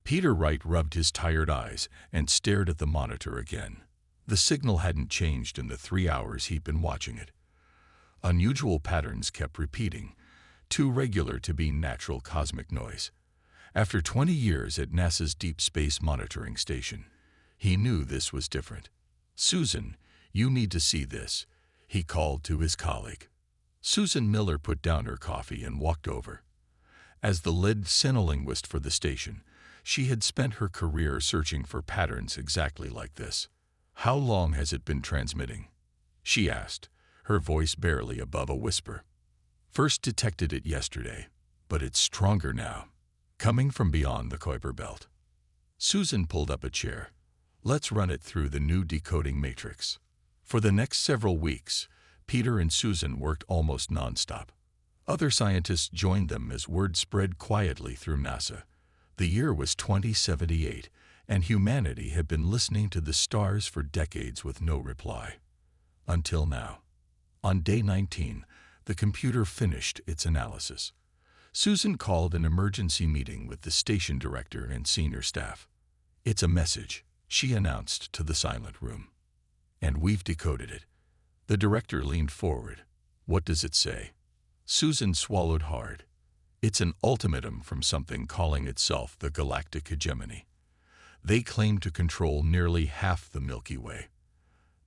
Peter Wright rubbed his tired eyes and stared at the monitor again. The signal hadn't changed in the 3 hours he'd been watching it. Unusual patterns kept repeating, too regular to be natural cosmic noise. After 20 years at NASA's Deep Space Monitoring Station, he knew this was different. "Susan, you need to see this," he called to his colleague. Susan Miller put down her coffee and walked over. As the lead senolinguist for the station, she had spent her career searching for patterns exactly like this. "How long has it been transmitting?" she asked, her voice barely above a whisper. "First detected it yesterday, but it's stronger now, coming from beyond the Kuiper Belt." Susan pulled up a chair. "Let's run it through the new decoding matrix." For the next several weeks, Peter and Susan worked almost nonstop. Other scientists joined them as word spread quietly through NASA. The year was 2078, and humanity had been listening to the stars for decades with no reply. Until now. On day 19, the computer finished its analysis. Susan called an emergency meeting with the station director and senior staff. "It's a message," she announced to the silent room. "And we've decoded it." The director leaned forward. "What does it say?" Susan swallowed hard. "It's an ultimatum from something calling itself the Galactic Hegemony. They claim to control nearly half the Milky Way.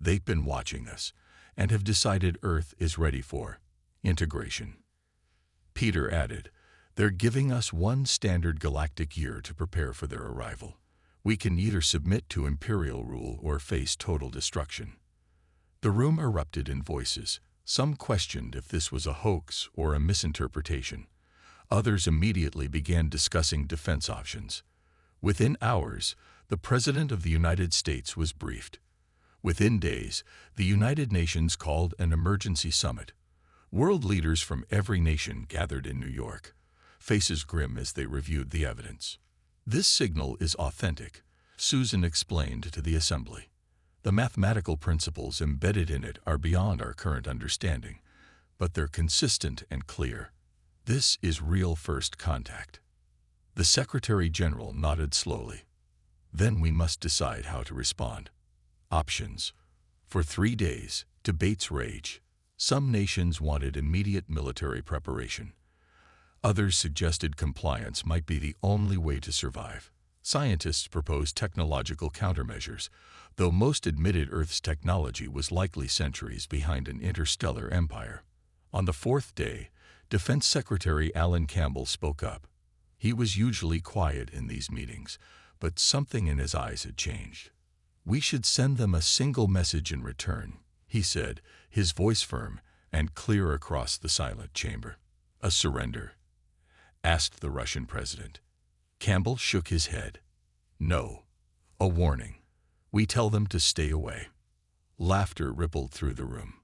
They've been watching us and have decided Earth is ready for integration." Peter added, "They're giving us one standard galactic year to prepare for their arrival. We can either submit to imperial rule or face total destruction." The room erupted in voices. Some questioned if this was a hoax or a misinterpretation. Others immediately began discussing defense options. Within hours, the President of the United States was briefed. Within days, the United Nations called an emergency summit. World leaders from every nation gathered in New York, faces grim as they reviewed the evidence. "This signal is authentic," Susan explained to the assembly. "The mathematical principles embedded in it are beyond our current understanding, but they're consistent and clear. This is real first contact." The Secretary General nodded slowly. "Then we must decide how to respond." Options. For 3 days, debates rage. Some nations wanted immediate military preparation. Others suggested compliance might be the only way to survive. Scientists proposed technological countermeasures, though most admitted Earth's technology was likely centuries behind an interstellar empire. On the 4th day, Defense Secretary Alan Campbell spoke up. He was usually quiet in these meetings, but something in his eyes had changed. "We should send them a single message in return," he said, his voice firm and clear across the silent chamber. "A surrender?" asked the Russian president. Campbell shook his head. "No. A warning. We tell them to stay away." Laughter rippled through the room.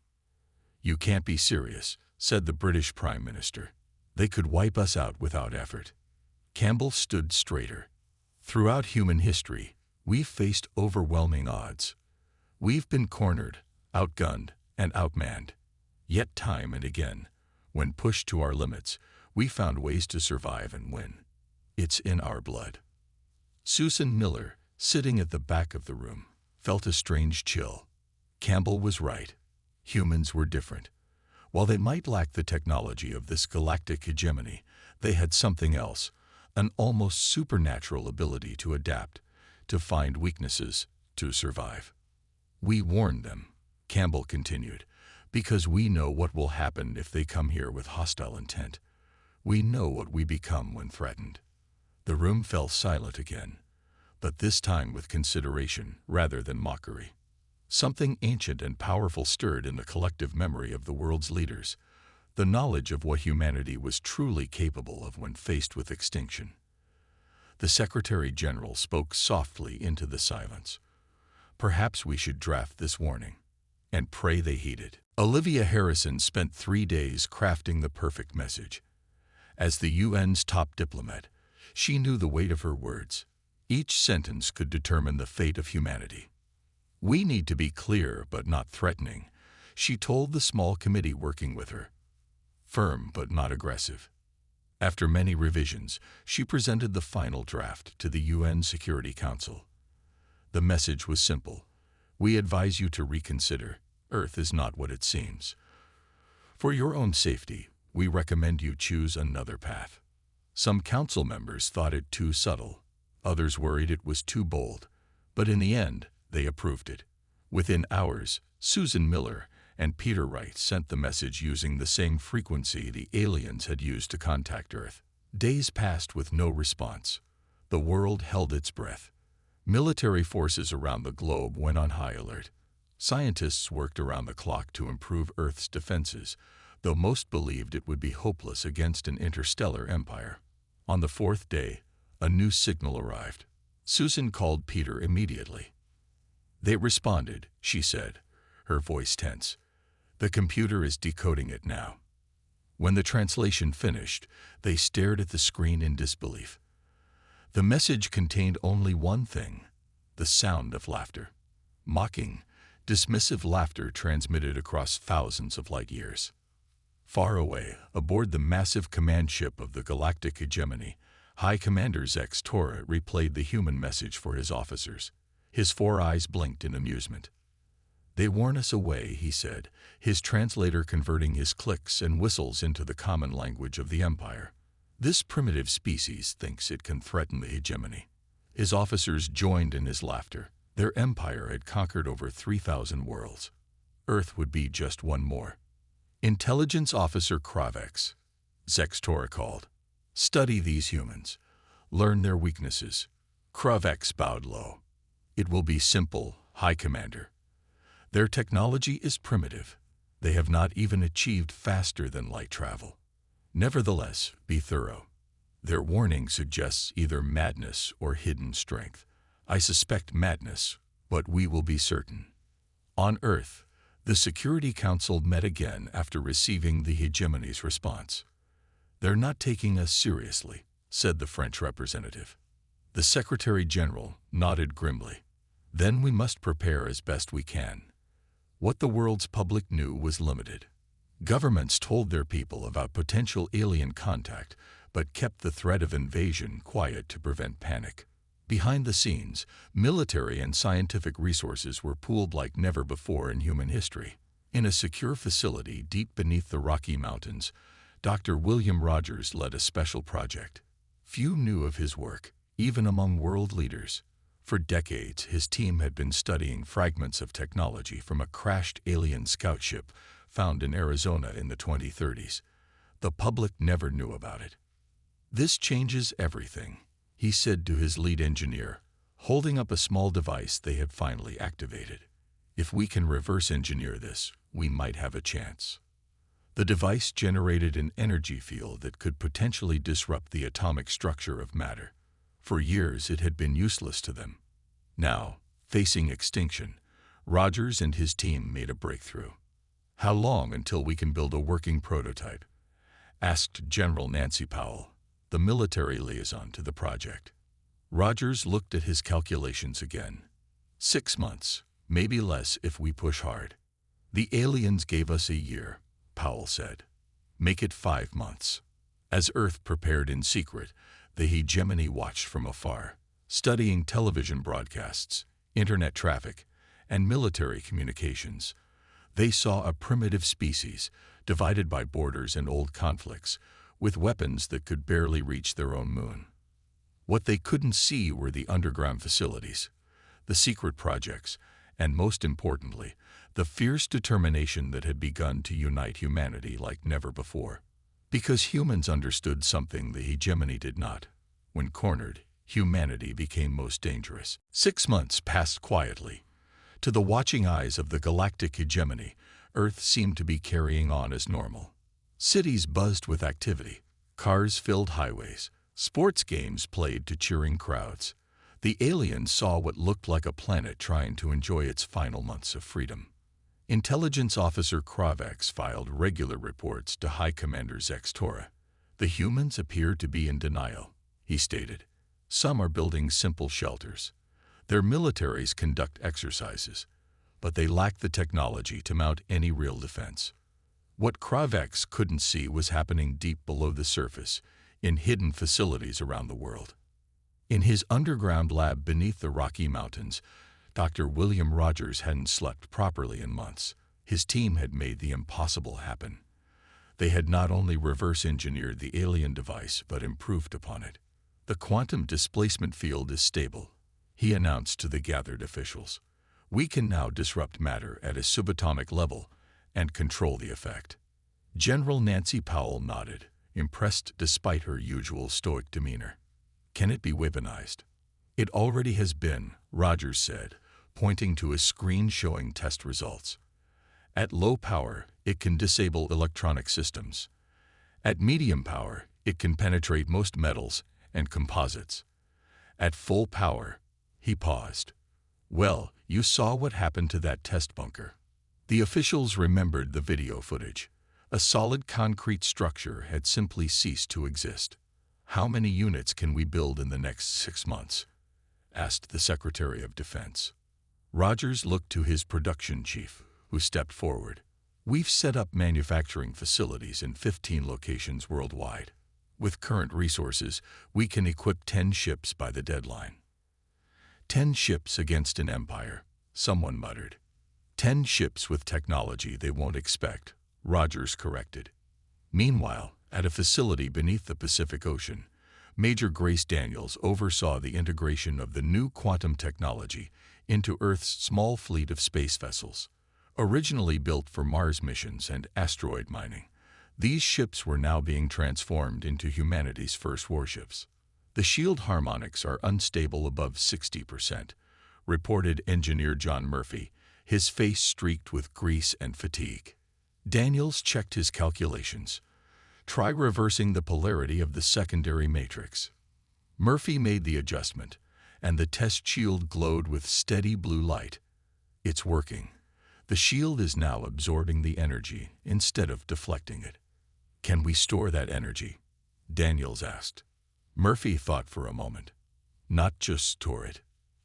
"You can't be serious," said the British Prime Minister. "They could wipe us out without effort." Campbell stood straighter. "Throughout human history, we've faced overwhelming odds. We've been cornered, outgunned, and outmanned. Yet time and again, when pushed to our limits, we found ways to survive and win. It's in our blood." Susan Miller, sitting at the back of the room, felt a strange chill. Campbell was right. Humans were different. While they might lack the technology of this galactic hegemony, they had something else, an almost supernatural ability to adapt, to find weaknesses, to survive. "We warned them," Campbell continued, "because we know what will happen if they come here with hostile intent. We know what we become when threatened." The room fell silent again, but this time with consideration rather than mockery. Something ancient and powerful stirred in the collective memory of the world's leaders, the knowledge of what humanity was truly capable of when faced with extinction. The Secretary General spoke softly into the silence. "Perhaps we should draft this warning, and pray they heed it." Olivia Harrison spent 3 days crafting the perfect message. As the UN's top diplomat, she knew the weight of her words. Each sentence could determine the fate of humanity. "We need to be clear but not threatening," she told the small committee working with her. "Firm but not aggressive." After many revisions, she presented the final draft to the UN Security Council. The message was simple. We advise you to reconsider. Earth is not what it seems. For your own safety, we recommend you choose another path. Some council members thought it too subtle. Others worried it was too bold. But in the end, they approved it. Within hours, Susan Miller and Peter Wright sent the message using the same frequency the aliens had used to contact Earth. Days passed with no response. The world held its breath. Military forces around the globe went on high alert. Scientists worked around the clock to improve Earth's defenses, though most believed it would be hopeless against an interstellar empire. On the fourth day, a new signal arrived. Susan called Peter immediately. They responded, she said, her voice tense. The computer is decoding it now. When the translation finished, they stared at the screen in disbelief. The message contained only one thing: the sound of laughter. Mocking, dismissive laughter transmitted across thousands of light years. Far away, aboard the massive command ship of the Galactic HFY, High Commander Zex Torah replayed the human message for his officers. His 4 eyes blinked in amusement. They warn us away, he said, his translator converting his clicks and whistles into the common language of the Empire. This primitive species thinks it can threaten the hegemony. His officers joined in his laughter. Their empire had conquered over 3,000 worlds. Earth would be just one more. Intelligence Officer Kravex, Zex Torah called. Study these humans. Learn their weaknesses. Kravex bowed low. It will be simple, High Commander. Their technology is primitive. They have not even achieved faster than light travel. Nevertheless, be thorough. Their warning suggests either madness or hidden strength. I suspect madness, but we will be certain. On Earth, the Security Council met again after receiving the hegemony's response. They're not taking us seriously, said the French representative. The Secretary General nodded grimly. Then we must prepare as best we can. What the world's public knew was limited. Governments told their people about potential alien contact, but kept the threat of invasion quiet to prevent panic. Behind the scenes, military and scientific resources were pooled like never before in human history. In a secure facility deep beneath the Rocky Mountains, Dr. William Rogers led a special project. Few knew of his work, even among world leaders. For decades, his team had been studying fragments of technology from a crashed alien scout ship found in Arizona in the 2030s. The public never knew about it. This changes everything, he said to his lead engineer, holding up a small device they had finally activated. If we can reverse engineer this, we might have a chance. The device generated an energy field that could potentially disrupt the atomic structure of matter. For years, it had been useless to them. Now, facing extinction, Rogers and his team made a breakthrough. How long until we can build a working prototype? Asked General Nancy Powell, the military liaison to the project. Rogers looked at his calculations again. 6 months, maybe less if we push hard. The aliens gave us a year, Powell said. Make it 5 months. As Earth prepared in secret, the hegemony watched from afar, studying television broadcasts, internet traffic, and military communications. They saw a primitive species, divided by borders and old conflicts, with weapons that could barely reach their own moon. What they couldn't see were the underground facilities, the secret projects, and most importantly, the fierce determination that had begun to unite humanity like never before. Because humans understood something the hegemony did not. When cornered, humanity became most dangerous. 6 months passed quietly. To the watching eyes of the galactic hegemony, Earth seemed to be carrying on as normal. Cities buzzed with activity. Cars filled highways. Sports games played to cheering crowds. The aliens saw what looked like a planet trying to enjoy its final months of freedom. Intelligence Officer Kravex filed regular reports to High Commander Zex Torah. The humans appear to be in denial, he stated. Some are building simple shelters. Their militaries conduct exercises, but they lack the technology to mount any real defense. What Kravex couldn't see was happening deep below the surface, in hidden facilities around the world. In his underground lab beneath the Rocky Mountains, Dr. William Rogers hadn't slept properly in months. His team had made the impossible happen. They had not only reverse-engineered the alien device, but improved upon it. "The quantum displacement field is stable," he announced to the gathered officials. "We can now disrupt matter at a subatomic level and control the effect." General Nancy Powell nodded, impressed despite her usual stoic demeanor. "Can it be weaponized?" "It already has been," Rogers said, pointing to a screen showing test results. "At low power, it can disable electronic systems. At medium power, it can penetrate most metals and composites. At full power," he paused. "Well, you saw what happened to that test bunker." The officials remembered the video footage. A solid concrete structure had simply ceased to exist. "How many units can we build in the next 6 months?" asked the Secretary of Defense. Rogers looked to his production chief, who stepped forward. "We've set up manufacturing facilities in 15 locations worldwide. With current resources, we can equip 10 ships by the deadline." 10 ships against an empire," someone muttered. 10 ships with technology they won't expect," Rogers corrected. Meanwhile, at a facility beneath the Pacific Ocean, Major Grace Daniels oversaw the integration of the new quantum technology into Earth's small fleet of space vessels. Originally built for Mars missions and asteroid mining, these ships were now being transformed into humanity's first warships. "The shield harmonics are unstable above 60%, reported engineer John Murphy, his face streaked with grease and fatigue. Daniels checked his calculations. "Try reversing the polarity of the secondary matrix." Murphy made the adjustment, and the test shield glowed with steady blue light. "It's working. The shield is now absorbing the energy instead of deflecting it." "Can we store that energy?" Daniels asked. Murphy thought for a moment. "Not just store it.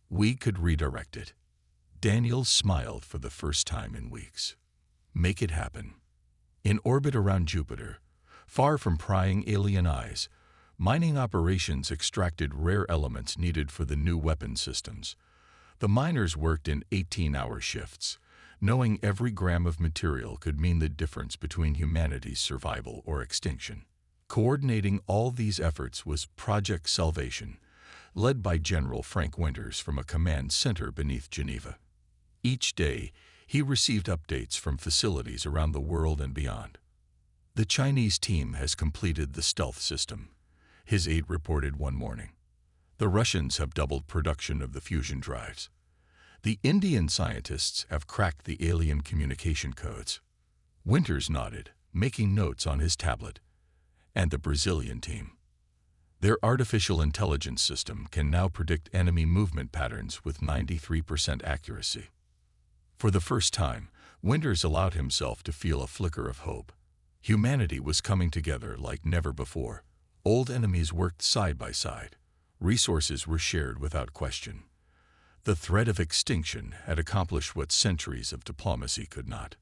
We could redirect it." Daniels smiled for the first time in weeks. "Make it happen." In orbit around Jupiter, far from prying alien eyes, mining operations extracted rare elements needed for the new weapon systems. The miners worked in 18-hour shifts, knowing every gram of material could mean the difference between humanity's survival or extinction. Coordinating all these efforts was Project Salvation, led by General Frank Winters from a command center beneath Geneva. Each day, he received updates from facilities around the world and beyond. "The Chinese team has completed the stealth system," his aide reported one morning. "The Russians have doubled production of the fusion drives. The Indian scientists have cracked the alien communication codes." Winters nodded, making notes on his tablet. "And the Brazilian team. Their artificial intelligence system can now predict enemy movement patterns with 93% accuracy." For the first time, Winters allowed himself to feel a flicker of hope. Humanity was coming together like never before. Old enemies worked side by side. Resources were shared without question. The threat of extinction had accomplished what centuries of diplomacy could not.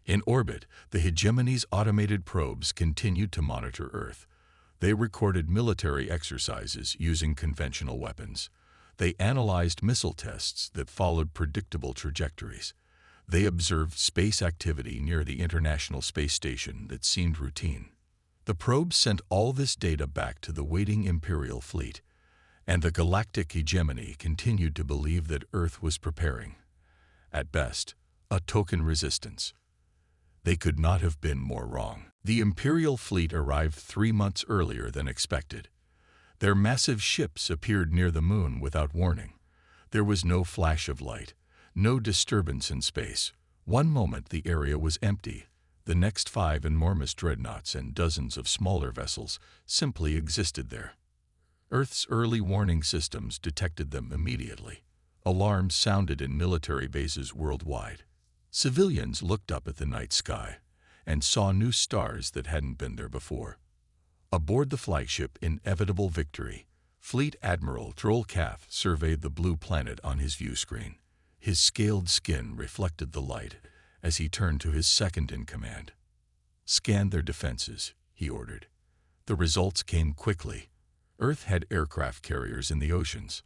In orbit, the hegemony's automated probes continued to monitor Earth. They recorded military exercises using conventional weapons. They analyzed missile tests that followed predictable trajectories. They observed space activity near the International Space Station that seemed routine. The probes sent all this data back to the waiting Imperial fleet, and the galactic hegemony continued to believe that Earth was preparing, at best, a token resistance. They could not have been more wrong. The Imperial fleet arrived 3 months earlier than expected. Their massive ships appeared near the moon without warning. There was no flash of light, no disturbance in space. One moment the area was empty. The next 5 enormous dreadnoughts and dozens of smaller vessels simply existed there. Earth's early warning systems detected them immediately. Alarms sounded in military bases worldwide. Civilians looked up at the night sky and saw new stars that hadn't been there before. Aboard the flagship Inevitable Victory, Fleet Admiral Droll Calf surveyed the blue planet on his view screen. His scaled skin reflected the light as he turned to his second in command. "Scan their defenses," he ordered. The results came quickly. Earth had aircraft carriers in the oceans,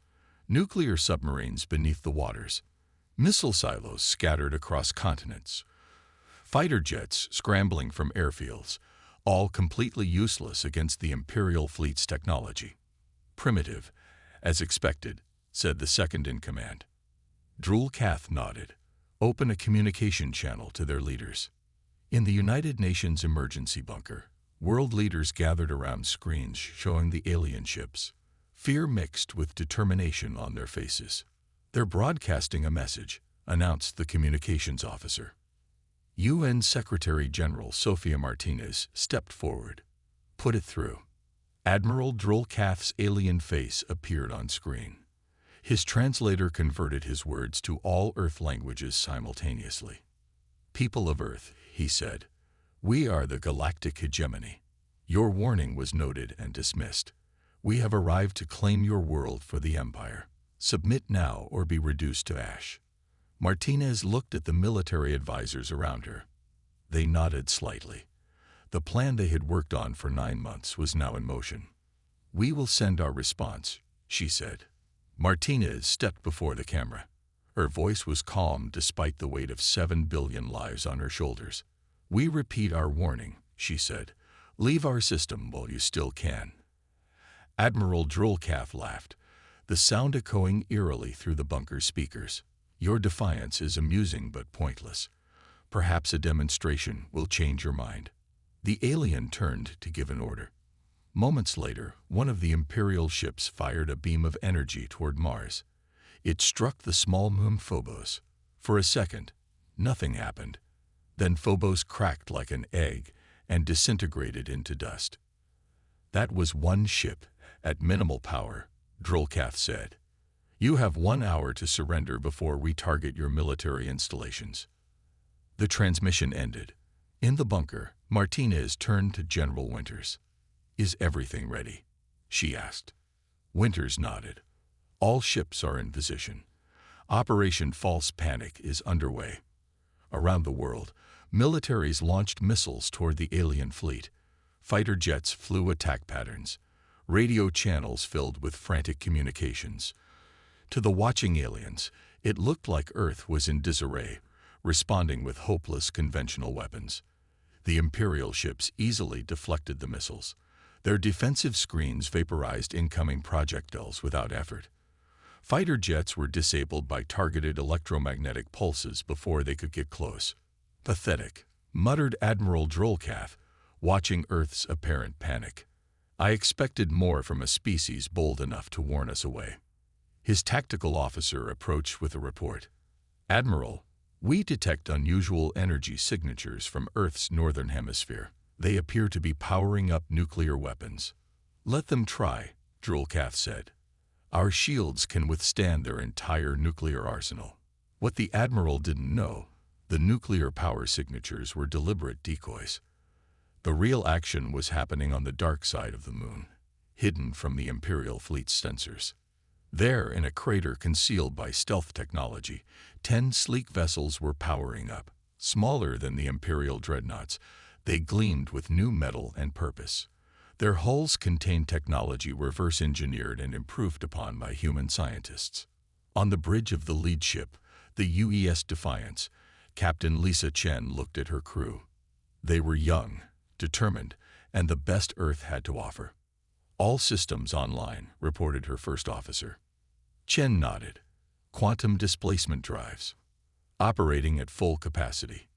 nuclear submarines beneath the waters, missile silos scattered across continents, fighter jets scrambling from airfields, all completely useless against the Imperial fleet's technology. Primitive, as expected, said the second-in-command. Drulkath nodded. Open a communication channel to their leaders. In the United Nations emergency bunker, world leaders gathered around screens showing the alien ships, fear mixed with determination on their faces. They're broadcasting a message, announced the communications officer. UN Secretary-General Sofia Martinez stepped forward. Put it through. Admiral Drulkath's alien face appeared on screen. His translator converted his words to all Earth languages simultaneously. People of Earth, he said, we are the Galactic Hegemony. Your warning was noted and dismissed. We have arrived to claim your world for the Empire. Submit now or be reduced to ash. Martinez looked at the military advisors around her. They nodded slightly. The plan they had worked on for 9 months was now in motion. We will send our response, she said. Martinez stepped before the camera. Her voice was calm despite the weight of 7 billion lives on her shoulders. We repeat our warning, she said. Leave our system while you still can. Admiral Drulkath laughed, the sound echoing eerily through the bunker's speakers. Your defiance is amusing but pointless. Perhaps a demonstration will change your mind. The alien turned to give an order. Moments later, one of the Imperial ships fired a beam of energy toward Mars. It struck the small moon Phobos. For a second, nothing happened. Then Phobos cracked like an egg and disintegrated into dust. That was one ship, at minimal power, Drulkath said. You have 1 hour to surrender before we target your military installations. The transmission ended. In the bunker, Martinez turned to General Winters. Is everything ready? She asked. Winters nodded. All ships are in position. Operation False Panic is underway. Around the world, militaries launched missiles toward the alien fleet. Fighter jets flew attack patterns. Radio channels filled with frantic communications. To the watching aliens, it looked like Earth was in disarray, responding with hopeless conventional weapons. The Imperial ships easily deflected the missiles. Their defensive screens vaporized incoming projectiles without effort. Fighter jets were disabled by targeted electromagnetic pulses before they could get close. Pathetic, muttered Admiral Drulkath, watching Earth's apparent panic. I expected more from a species bold enough to warn us away. His tactical officer approached with a report. Admiral, we detect unusual energy signatures from Earth's northern hemisphere. They appear to be powering up nuclear weapons. Let them try, Drulkath said. Our shields can withstand their entire nuclear arsenal. What the Admiral didn't know, the nuclear power signatures were deliberate decoys. The real action was happening on the dark side of the moon, hidden from the Imperial fleet's sensors. There, in a crater concealed by stealth technology, 10 sleek vessels were powering up. Smaller than the Imperial dreadnoughts, they gleamed with new metal and purpose. Their hulls contained technology reverse-engineered and improved upon by human scientists. On the bridge of the lead ship, the UES Defiance, Captain Lisa Chen looked at her crew. They were young, determined, and the best Earth had to offer. All systems online, reported her first officer. Chen nodded. Quantum displacement drives. Operating at full capacity.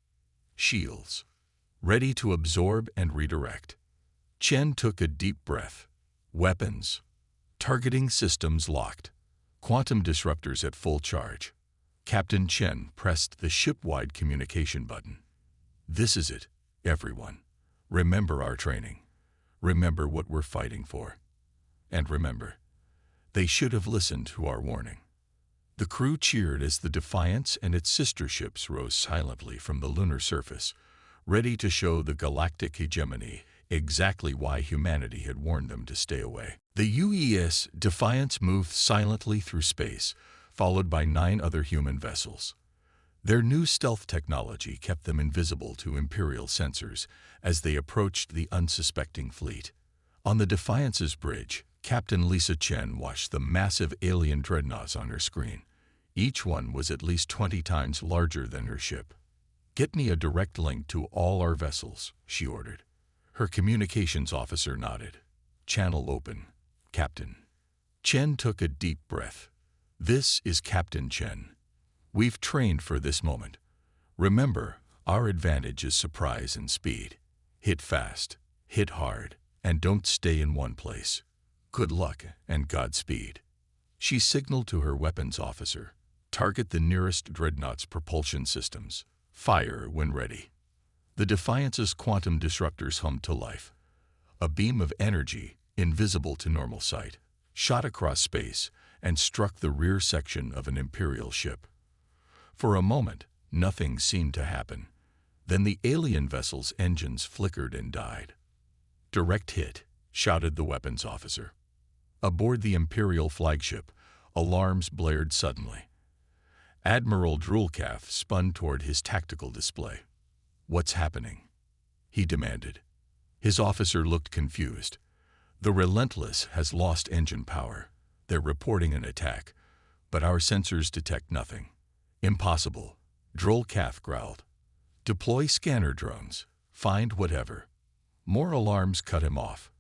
Shields. Ready to absorb and redirect. Chen took a deep breath. Weapons. Targeting systems locked. Quantum disruptors at full charge. Captain Chen pressed the ship-wide communication button. This is it, everyone. Remember our training. Remember what we're fighting for. And remember, they should have listened to our warning. The crew cheered as the Defiance and its sister ships rose silently from the lunar surface, ready to show the galactic hegemony exactly why humanity had warned them to stay away. The UES Defiance moved silently through space, followed by 9 other human vessels. Their new stealth technology kept them invisible to Imperial sensors as they approached the unsuspecting fleet. On the Defiance's bridge, Captain Lisa Chen watched the massive alien dreadnoughts on her screen. Each one was at least 20 times larger than her ship. "Get me a direct link to all our vessels," she ordered. Her communications officer nodded. "Channel open, Captain." Chen took a deep breath. "This is Captain Chen. We've trained for this moment. Remember, our advantage is surprise and speed. Hit fast, hit hard, and don't stay in one place. Good luck and Godspeed." She signaled to her weapons officer. "Target the nearest dreadnought's propulsion systems. Fire when ready." The Defiance's quantum disruptors hummed to life. A beam of energy, invisible to normal sight, shot across space and struck the rear section of an Imperial ship. For a moment, nothing seemed to happen. Then the alien vessel's engines flickered and died. "Direct hit," shouted the weapons officer. Aboard the Imperial flagship, alarms blared suddenly. Admiral Droolcalf spun toward his tactical display. "What's happening?" he demanded. His officer looked confused. "The Relentless has lost engine power. They're reporting an attack, but our sensors detect nothing." "Impossible," Droolcalf growled. "Deploy scanner drones. Find whatever." More alarms cut him off.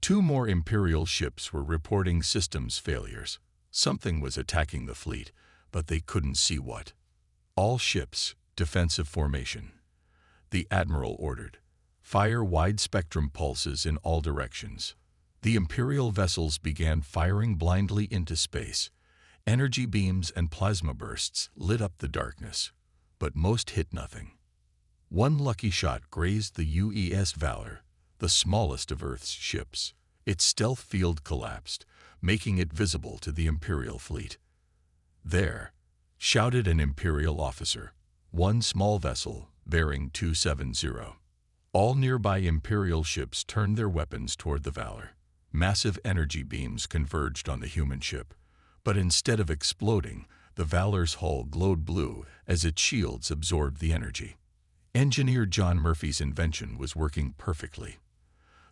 2 more Imperial ships were reporting systems failures. Something was attacking the fleet, but they couldn't see what. "All ships, defensive formation," the Admiral ordered. "Fire wide-spectrum pulses in all directions." The Imperial vessels began firing blindly into space. Energy beams and plasma bursts lit up the darkness, but most hit nothing. One lucky shot grazed the UES Valor, the smallest of Earth's ships. Its stealth field collapsed, making it visible to the Imperial fleet. "There!" shouted an Imperial officer. "One small vessel, bearing 270. All nearby Imperial ships turned their weapons toward the Valor. Massive energy beams converged on the human ship, but instead of exploding, the Valor's hull glowed blue as its shields absorbed the energy. Engineer John Murphy's invention was working perfectly.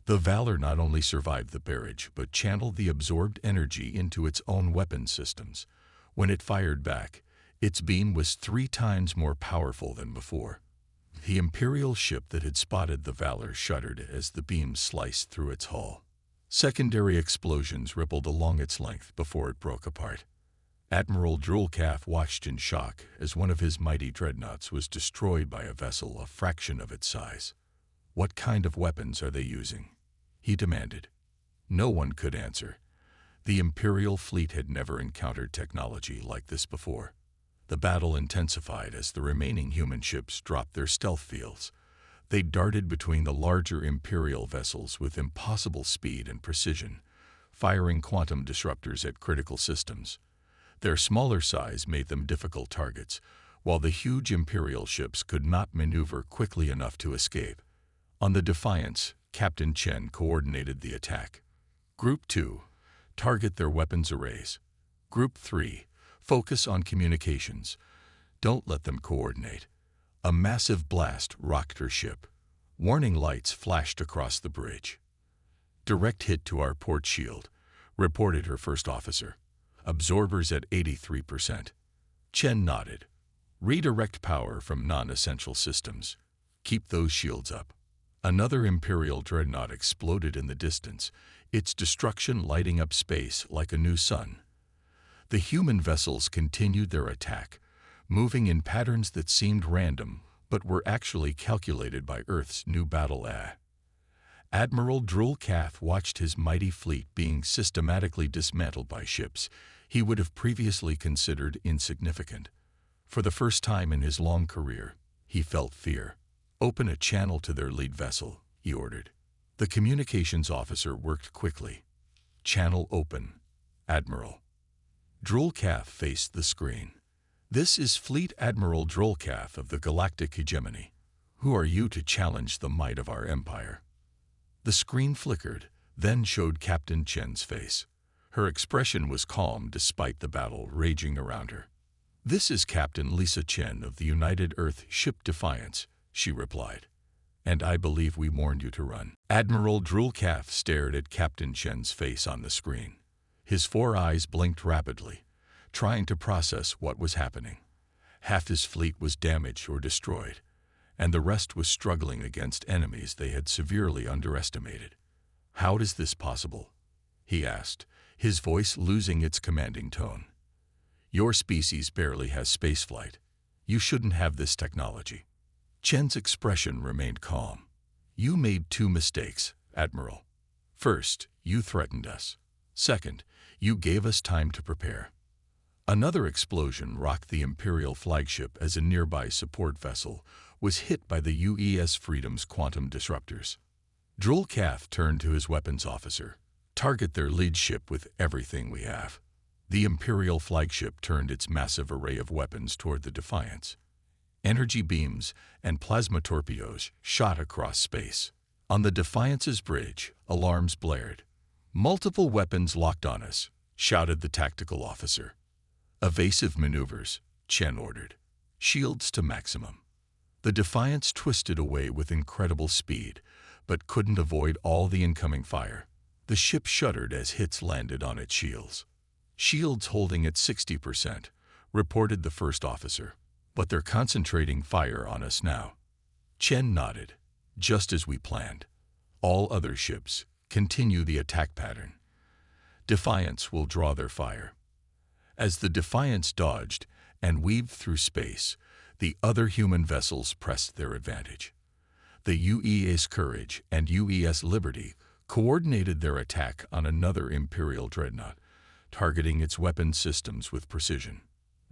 The Valor not only survived the barrage, but channeled the absorbed energy into its own weapon systems. When it fired back, its beam was 3 times more powerful than before. The Imperial ship that had spotted the Valor shuddered as the beam sliced through its hull. Secondary explosions rippled along its length before it broke apart. Admiral Droolcalf watched in shock as one of his mighty dreadnoughts was destroyed by a vessel a fraction of its size. "What kind of weapons are they using?" he demanded. No one could answer. The Imperial fleet had never encountered technology like this before. The battle intensified as the remaining human ships dropped their stealth fields. They darted between the larger Imperial vessels with impossible speed and precision, firing quantum disruptors at critical systems. Their smaller size made them difficult targets, while the huge Imperial ships could not maneuver quickly enough to escape. On the Defiance, Captain Chen coordinated the attack. Group 2, target their weapons arrays. Group 3, focus on communications. Don't let them coordinate. A massive blast rocked her ship. Warning lights flashed across the bridge. "Direct hit to our port shield," reported her first officer. "Absorbers at 83%. Chen nodded. "Redirect power from non-essential systems. Keep those shields up." Another Imperial dreadnought exploded in the distance, its destruction lighting up space like a new sun. The human vessels continued their attack, moving in patterns that seemed random but were actually calculated by Earth's new battle AI. Admiral Droolcalf watched his mighty fleet being systematically dismantled by ships he would have previously considered insignificant. For the first time in his long career, he felt fear. "Open a channel to their lead vessel," he ordered. The communications officer worked quickly. "Channel open, Admiral." Droolcalf faced the screen. "This is Fleet Admiral Droolcalf of the Galactic Hegemony. Who are you to challenge the might of our empire?" The screen flickered, then showed Captain Chen's face. Her expression was calm despite the battle raging around her. "This is Captain Lisa Chen of the United Earth Ship Defiance," she replied. And I believe we warned you to run. Admiral Droolcalf stared at Captain Chen's face on the screen. His 4 eyes blinked rapidly, trying to process what was happening. Half his fleet was damaged or destroyed, and the rest was struggling against enemies they had severely underestimated. "How is this possible?" he asked, his voice losing its commanding tone. "Your species barely has spaceflight. You shouldn't have this technology." Chen's expression remained calm. "You made 2 mistakes, Admiral. First, you threatened us. Second, you gave us time to prepare." Another explosion rocked the Imperial flagship as a nearby support vessel was hit by the UES Freedom's quantum disruptors. Droolcalf turned to his weapons officer. "Target their lead ship with everything we have." The Imperial flagship turned its massive array of weapons toward the Defiance. Energy beams and plasma torpedoes shot across space. On the Defiance's bridge, alarms blared. "Multiple weapons locked on us," shouted the tactical officer. "Evasive maneuvers," Chen ordered. "Shields to maximum." The Defiance twisted away with incredible speed, but couldn't avoid all the incoming fire. The ship shuddered as hits landed on its shields. "Shields holding at 60%, reported the first officer. "But they're concentrating fire on us now." Chen nodded. "Just as we planned. All other ships, continue the attack pattern. Defiance will draw their fire." As the Defiance dodged and weaved through space, the other human vessels pressed their advantage. The UES Courage and UES Liberty coordinated their attack on another Imperial dreadnought, targeting its weapon systems with precision.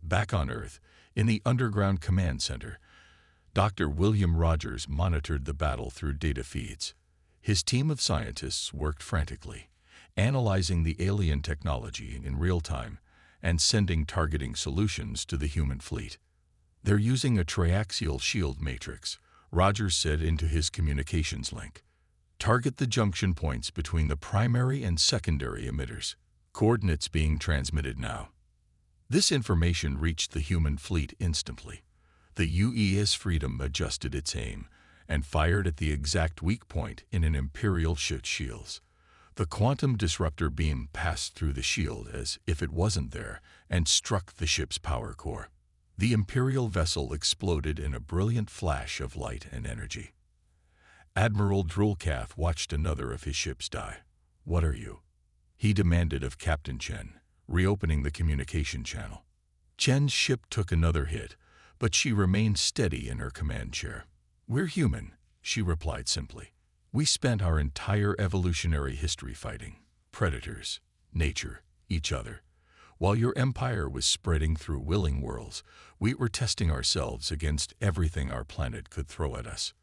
Back on Earth, in the underground command center, Dr. William Rogers monitored the battle through data feeds. His team of scientists worked frantically, analyzing the alien technology in real time and sending targeting solutions to the human fleet. "They're using a triaxial shield matrix," Rogers said into his communications link. "Target the junction points between the primary and secondary emitters. Coordinates being transmitted now." This information reached the human fleet instantly. The UES Freedom adjusted its aim and fired at the exact weak point in an Imperial ship's shields. The quantum disruptor beam passed through the shield as if it wasn't there and struck the ship's power core. The Imperial vessel exploded in a brilliant flash of light and energy. Admiral Droolcalf watched another of his ships die. "What are you?" he demanded of Captain Chen, reopening the communication channel. Chen's ship took another hit, but she remained steady in her command chair. "We're human," she replied simply. "We spent our entire evolutionary history fighting predators, nature, each other. While your empire was spreading through willing worlds, we were testing ourselves against everything our planet could throw at us."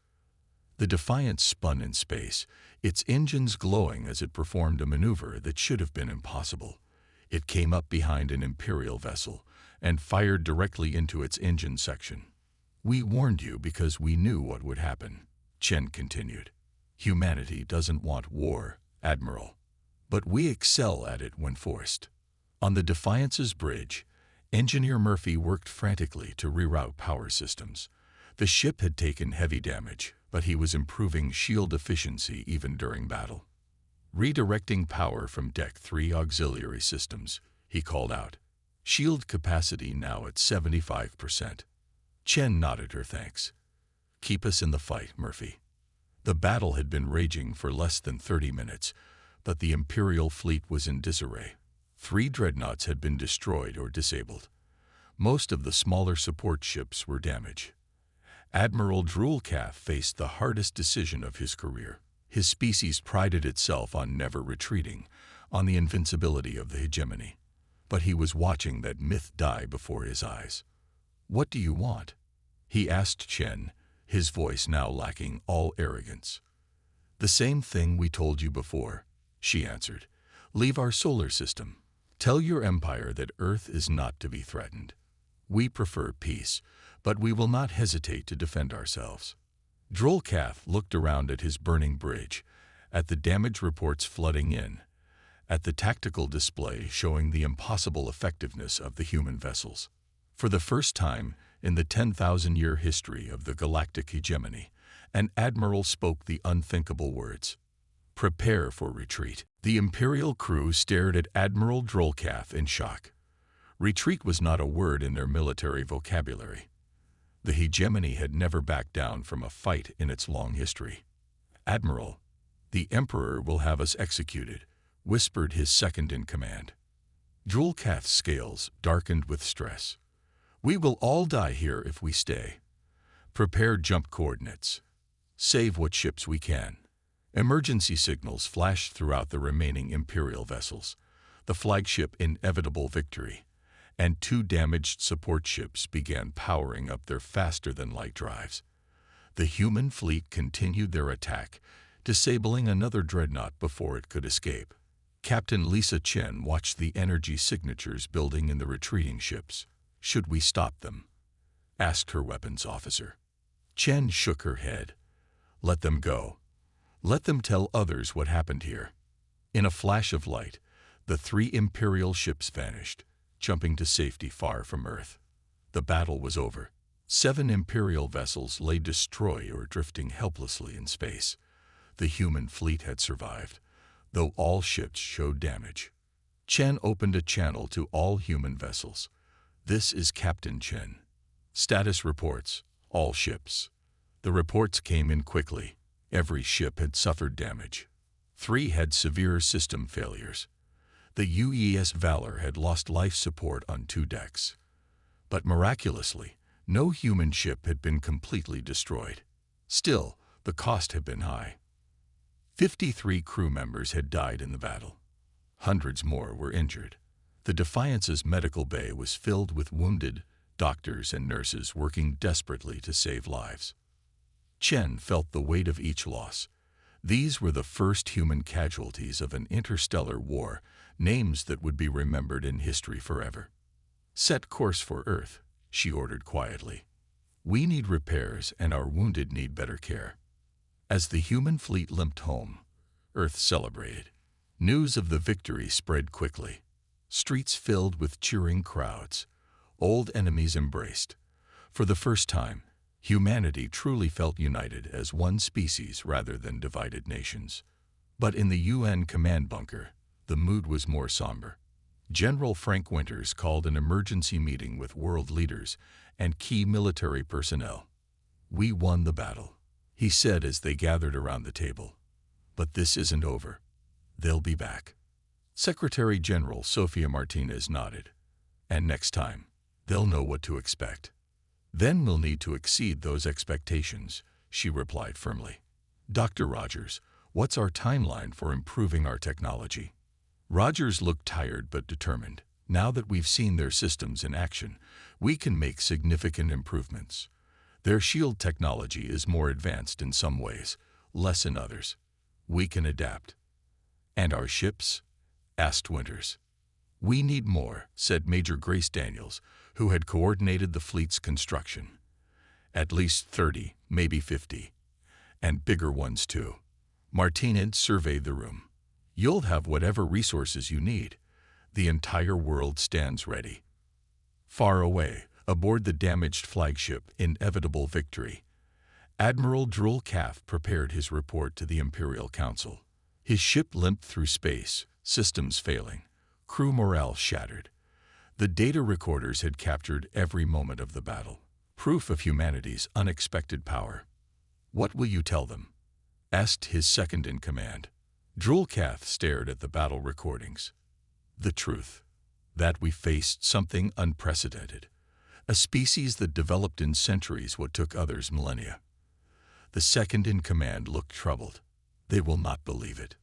The Defiance spun in space, its engines glowing as it performed a maneuver that should have been impossible. It came up behind an Imperial vessel and fired directly into its engine section. "We warned you because we knew what would happen," Chen continued. "Humanity doesn't want war, Admiral, but we excel at it when forced." On the Defiance's bridge, Engineer Murphy worked frantically to reroute power systems. The ship had taken heavy damage, but he was improving shield efficiency even during battle. "Redirecting power from Deck 3 auxiliary systems," he called out. "Shield capacity now at 75%. Chen nodded her thanks. "Keep us in the fight, Murphy." The battle had been raging for less than 30 minutes, but the Imperial fleet was in disarray. 3 dreadnoughts had been destroyed or disabled. Most of the smaller support ships were damaged. Admiral Droolcalf faced the hardest decision of his career. His species prided itself on never retreating, on the invincibility of the hegemony. But he was watching that myth die before his eyes. "What do you want?" he asked Chen, his voice now lacking all arrogance. "The same thing we told you before," she answered. "Leave our solar system. Tell your empire that Earth is not to be threatened. We prefer peace, but we will not hesitate to defend ourselves." Droolcalf looked around at his burning bridge, at the damage reports flooding in, at the tactical display showing the impossible effectiveness of the human vessels. For the first time in the 10,000-year history of the galactic hegemony, An admiral spoke the unthinkable words. "Prepare for retreat." The Imperial crew stared at Admiral Drollcath in shock. Retreat was not a word in their military vocabulary. The hegemony had never backed down from a fight in its long history. "Admiral, the Emperor will have us executed," whispered his second-in-command. Drollcath's scales darkened with stress. "We will all die here if we stay. Prepare jump coordinates. Save what ships we can." Emergency signals flashed throughout the remaining Imperial vessels. The flagship Inevitable Victory and 2 damaged support ships began powering up their faster-than-light drives. The human fleet continued their attack, disabling another dreadnought before it could escape. Captain Lisa Chen watched the energy signatures building in the retreating ships. "Should we stop them?" asked her weapons officer. Chen shook her head. "Let them go. Let them tell others what happened here." In a flash of light, the 3 Imperial ships vanished, jumping to safety far from Earth. The battle was over. 7 Imperial vessels lay destroyed or drifting helplessly in space. The human fleet had survived, though all ships showed damage. Chen opened a channel to all human vessels. "This is Captain Chen. Status reports, all ships." The reports came in quickly. Every ship had suffered damage. 3 had severe system failures. The UES Valor had lost life support on 2 decks. But miraculously, no human ship had been completely destroyed. Still, the cost had been high. 53 crew members had died in the battle. Hundreds more were injured. The Defiance's medical bay was filled with wounded doctors and nurses working desperately to save lives. Chen felt the weight of each loss. These were the first human casualties of an interstellar war, names that would be remembered in history forever. "Set course for Earth," she ordered quietly. "We need repairs and our wounded need better care." As the human fleet limped home, Earth celebrated. News of the victory spread quickly. Streets filled with cheering crowds. Old enemies embraced. For the first time, humanity truly felt united as one species rather than divided nations. But in the UN command bunker, the mood was more somber. General Frank Winters called an emergency meeting with world leaders and key military personnel. "We won the battle," he said as they gathered around the table. "But this isn't over. They'll be back." Secretary General Sofia Martinez nodded. "And next time, they'll know what to expect." "Then we'll need to exceed those expectations," she replied firmly. "Dr. Rogers, what's our timeline for improving our technology?" Rogers looked tired but determined. "Now that we've seen their systems in action, we can make significant improvements. Their shield technology is more advanced in some ways, less in others. We can adapt." "And our ships?" asked Winters. "We need more," said Major Grace Daniels, who had coordinated the fleet's construction. "At least 30, maybe 50. And bigger ones too." Martinez surveyed the room. "You'll have whatever resources you need. The entire world stands ready." Far away, aboard the damaged flagship Inevitable Victory, Admiral Drollcath prepared his report to the Imperial Council. His ship limped through space, systems failing, crew morale shattered. The data recorders had captured every moment of the battle, proof of humanity's unexpected power. "What will you tell them?" asked his second-in-command. Drollcath stared at the battle recordings. "The truth. That we faced something unprecedented. A species that developed in centuries what took others millennia." The second-in-command looked troubled. "They will not believe it."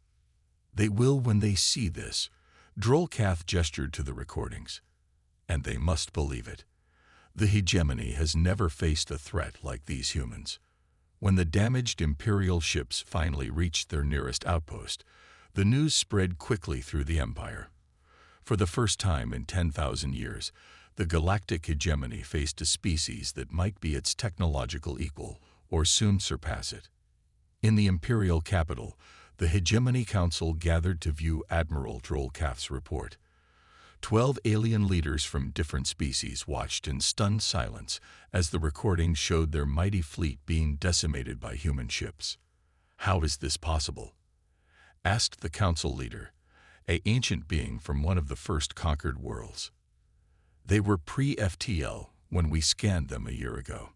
"They will when they see this." Drollcath gestured to the recordings. "And they must believe it. The hegemony has never faced a threat like these humans." When the damaged Imperial ships finally reached their nearest outpost, the news spread quickly through the Empire. For the first time in 10,000 years, the galactic hegemony faced a species that might be its technological equal or soon surpass it. In the Imperial capital, the Hegemony Council gathered to view Admiral Drollcath's report. 12 alien leaders from different species watched in stunned silence as the recording showed their mighty fleet being decimated by human ships. "How is this possible?" asked the council leader, an ancient being from one of the first conquered worlds. "They were pre-FTL when we scanned them a year ago.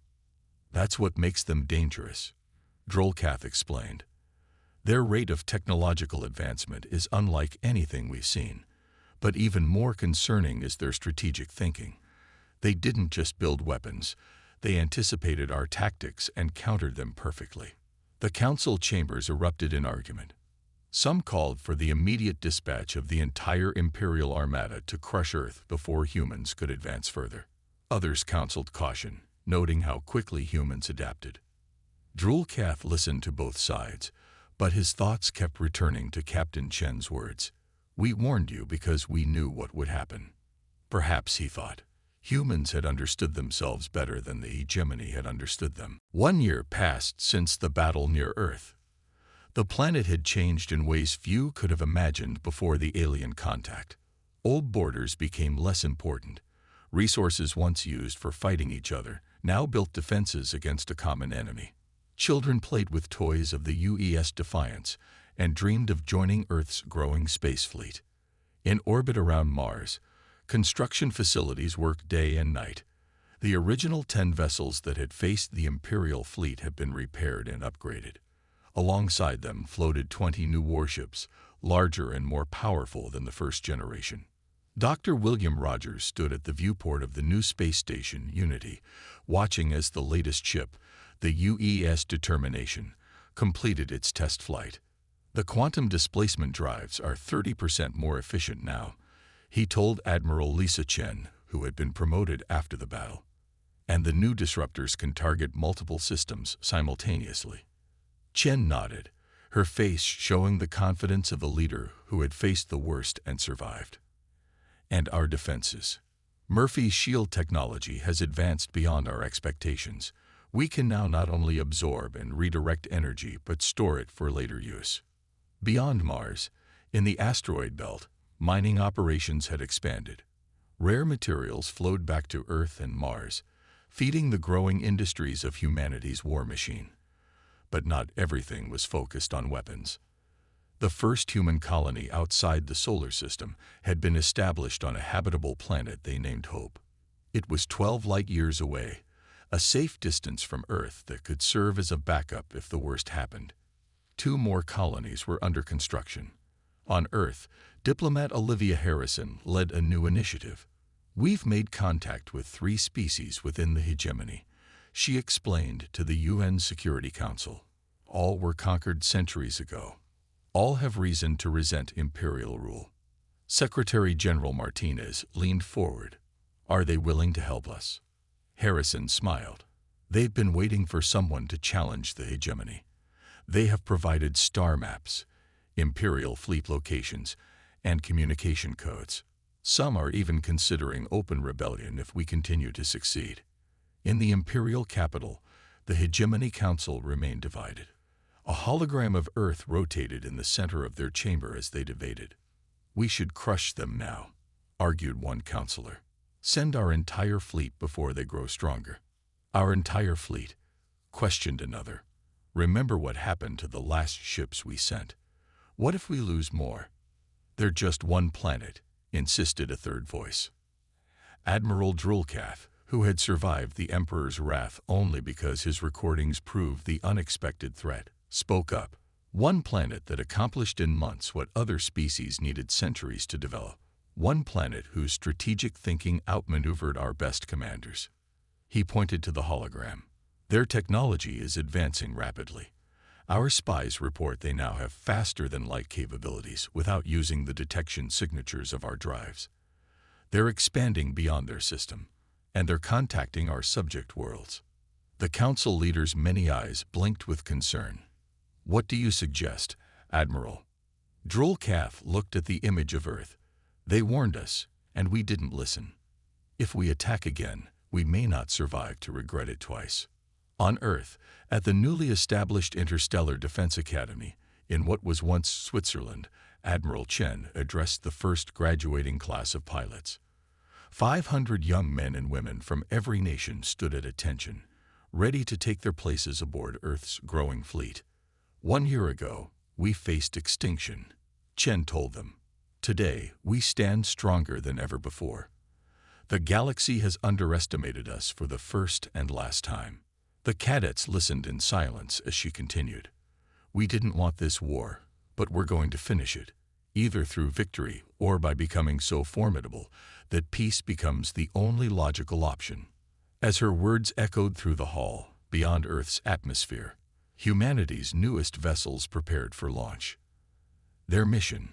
That's what makes them dangerous," Drolkath explained. "Their rate of technological advancement is unlike anything we've seen, but even more concerning is their strategic thinking. They didn't just build weapons, they anticipated our tactics and countered them perfectly." The council chambers erupted in argument. Some called for the immediate dispatch of the entire Imperial Armada to crush Earth before humans could advance further. Others counseled caution, noting how quickly humans adapted. Drolkath listened to both sides, but his thoughts kept returning to Captain Chen's words. "We warned you because we knew what would happen." Perhaps, he thought, humans had understood themselves better than the hegemony had understood them. 1 year passed since the battle near Earth. The planet had changed in ways few could have imagined before the alien contact. Old borders became less important. Resources once used for fighting each other now built defenses against a common enemy. Children played with toys of the UES Defiance and dreamed of joining Earth's growing space fleet. In orbit around Mars, construction facilities worked day and night. The original 10 vessels that had faced the Imperial fleet had been repaired and upgraded. Alongside them floated 20 new warships, larger and more powerful than the first generation. Dr. William Rogers stood at the viewport of the new space station, Unity, watching as the latest ship, the UES Determination, completed its test flight. "The quantum displacement drives are 30% more efficient now," he told Admiral Lisa Chen, who had been promoted after the battle. "And the new disruptors can target multiple systems simultaneously." Chen nodded, her face showing the confidence of a leader who had faced the worst and survived. "And our defenses. Murphy's shield technology has advanced beyond our expectations. We can now not only absorb and redirect energy but store it for later use." Beyond Mars, in the asteroid belt, mining operations had expanded. Rare materials flowed back to Earth and Mars, feeding the growing industries of humanity's war machine. But not everything was focused on weapons. The first human colony outside the solar system had been established on a habitable planet they named Hope. It was 12 light-years away, a safe distance from Earth that could serve as a backup if the worst happened. 2 more colonies were under construction. On Earth, diplomat Olivia Harrison led a new initiative. "We've made contact with 3 species within the hegemony," she explained to the UN Security Council. "All were conquered centuries ago. All have reason to resent imperial rule." Secretary General Martinez leaned forward. "Are they willing to help us?" Harrison smiled. "They've been waiting for someone to challenge the hegemony. They have provided star maps, imperial fleet locations, and communication codes. Some are even considering open rebellion if we continue to succeed." In the imperial capital, the Hegemony Council remained divided. A hologram of Earth rotated in the center of their chamber as they debated. "We should crush them now," argued one counselor. "Send our entire fleet before they grow stronger." "Our entire fleet?" questioned another. "Remember what happened to the last ships we sent. What if we lose more?" "They're just one planet," insisted a third voice. Admiral Drolkath, who had survived the Emperor's wrath only because his recordings proved the unexpected threat, spoke up. "One planet that accomplished in months what other species needed centuries to develop. One planet whose strategic thinking outmaneuvered our best commanders." He pointed to the hologram. "Their technology is advancing rapidly. Our spies report they now have faster-than-light capabilities without using the detection signatures of our drives. They're expanding beyond their system, and they're contacting our subject worlds." The council leader's many eyes blinked with concern. "What do you suggest, Admiral?" Drolkath looked at the image of Earth. "They warned us, and we didn't listen. If we attack again, we may not survive to regret it twice." On Earth, at the newly established Interstellar Defense Academy, in what was once Switzerland, Admiral Chen addressed the first graduating class of pilots. 500 young men and women from every nation stood at attention, ready to take their places aboard Earth's growing fleet. 1 year ago, we faced extinction, Chen told them. Today, we stand stronger than ever before. The galaxy has underestimated us for the first and last time. The cadets listened in silence as she continued. We didn't want this war, but we're going to finish it, either through victory or by becoming so formidable that peace becomes the only logical option. As her words echoed through the hall, beyond Earth's atmosphere, humanity's newest vessels prepared for launch. Their mission: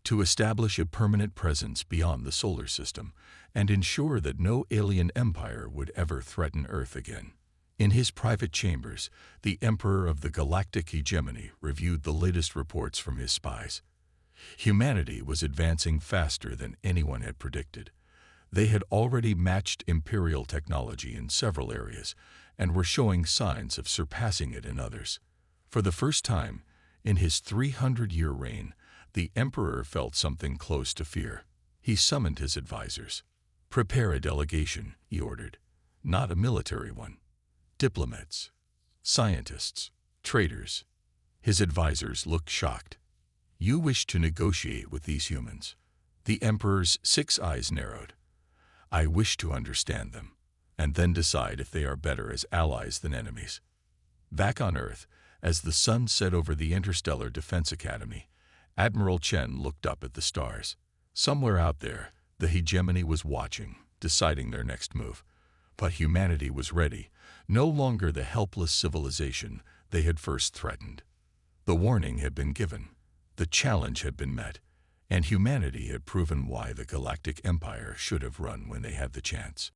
to establish a permanent presence beyond the solar system and ensure that no alien empire would ever threaten Earth again. In his private chambers, the Emperor of the Galactic Hegemony reviewed the latest reports from his spies. Humanity was advancing faster than anyone had predicted. They had already matched Imperial technology in several areas and were showing signs of surpassing it in others. For the first time in his 300-year reign, the Emperor felt something close to fear. He summoned his advisors. "Prepare a delegation," he ordered. "Not a military one. Diplomats, scientists, traders." His advisors looked shocked. "You wish to negotiate with these humans?" The Emperor's 6 eyes narrowed. "I wish to understand them, and then decide if they are better as allies than enemies." Back on Earth, as the sun set over the Interstellar Defense Academy, Admiral Chen looked up at the stars. Somewhere out there, the hegemony was watching, deciding their next move. But humanity was ready, no longer the helpless civilization they had first threatened. The warning had been given, the challenge had been met, and humanity had proven why the Galactic Empire should have run when they had the chance.